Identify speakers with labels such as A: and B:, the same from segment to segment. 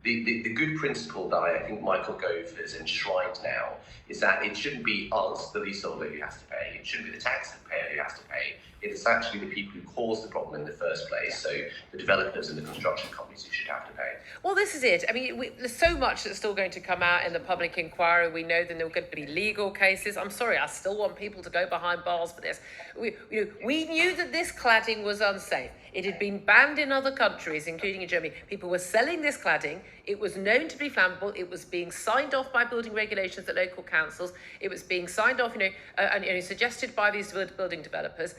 A: the good principle that I think Michael Gove has enshrined now is that it shouldn't be us, the leaseholder, who has to pay. It shouldn't be the taxpayer who has to pay. It is actually the people who caused the problem in the first place. So the developers and the construction companies who should have to pay.
B: Well, this is it. I mean, there's so much that's still going to come out in the public inquiry. We know that there are going to be legal cases. I'm sorry, I still want people to go behind bars for this. We knew that this cladding was unsafe. It had been banned in other countries, including in Germany. People were selling this cladding. It was known to be flammable. It was being signed off by building regulations at local councils. It was being signed off, and suggested by these building developers.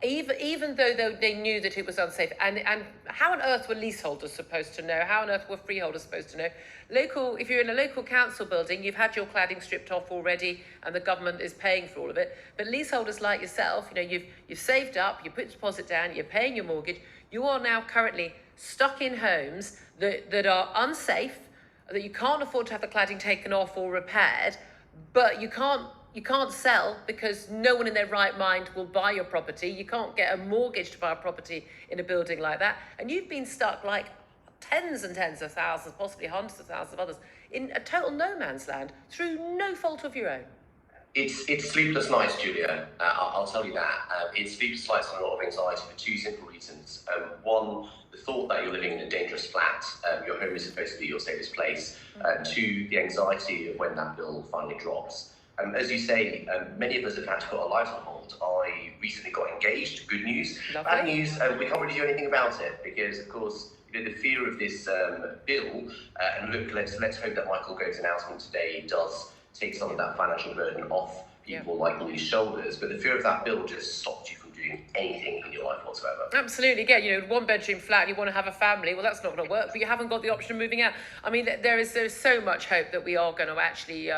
B: Even though they knew that it was unsafe. And how on earth were leaseholders supposed to know? How on earth were freeholders supposed to know? If you're in a local council building, you've had your cladding stripped off already, and the government is paying for all of it. But leaseholders like yourself, you've saved up, you put deposit down, you're paying your mortgage. You are now currently stuck in homes that are unsafe, that you can't afford to have the cladding taken off or repaired, but you can't sell because no one in their right mind will buy your property. You can't get a mortgage to buy a property in a building like that. And you've been stuck like tens and tens of thousands, possibly hundreds of thousands of others, in a total no man's land through no fault of your own.
A: It's sleepless nights, Julia. I'll tell you that. It's sleepless nights and a lot of anxiety for two simple reasons. One, the thought that you're living in a dangerous flat. Your home is supposed to be your safest place. Two, the anxiety of when that bill finally drops. As you say, many of us have had to put our lives on hold. I recently got engaged. Good news.
B: Lovely.
A: Bad news, we can't really do anything about it because, of course, the fear of this bill, and look, let's hope that Michael Gove's announcement today does take some of that financial burden off people like Lou's shoulders, but the fear of that bill just stops you from doing anything in your life whatsoever.
B: Absolutely. Again, one bedroom flat, you want to have a family, well, that's not going to work, but you haven't got the option of moving out. I mean, there's so much hope that we are going to actually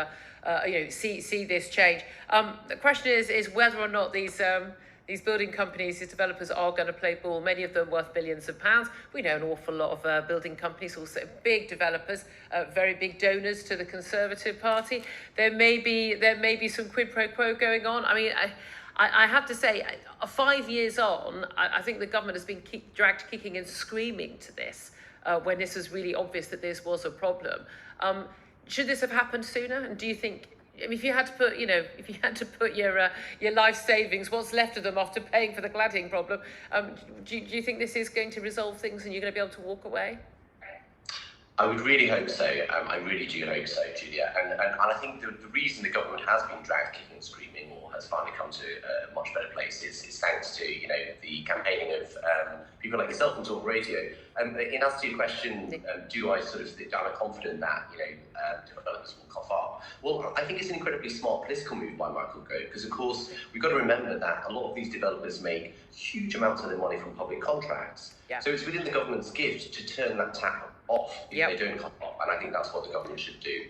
B: see this change. The question is whether or not these building companies, these developers are going to play ball, many of them worth billions of pounds. We know an awful lot of building companies, also big developers, very big donors to the Conservative Party. There may be some quid pro quo going on. I mean, I have to say, 5 years on, I think the government has been dragged kicking and screaming to this when this was really obvious that this was a problem. Should this have happened sooner? And do you think, I mean, if you had to put your life savings, what's left of them after paying for the cladding problem, do you think this is going to resolve things and you're going to be able to walk away?
A: I would really hope so. I really do hope so, Julia. And I think the reason the government has been dragged kicking and screaming, or has finally come to a much better place, is thanks to the campaigning of people like yourself on Talk Radio. In answer to your question, do I sort of am confident that developers will cough up? Well, I think it's an incredibly smart political move by Michael Gove, because of course we've got to remember that a lot of these developers make huge amounts of their money from public contracts. Yeah. So it's within the government's gift to turn that tap off if they don't cough up, and I think that's what the government should do.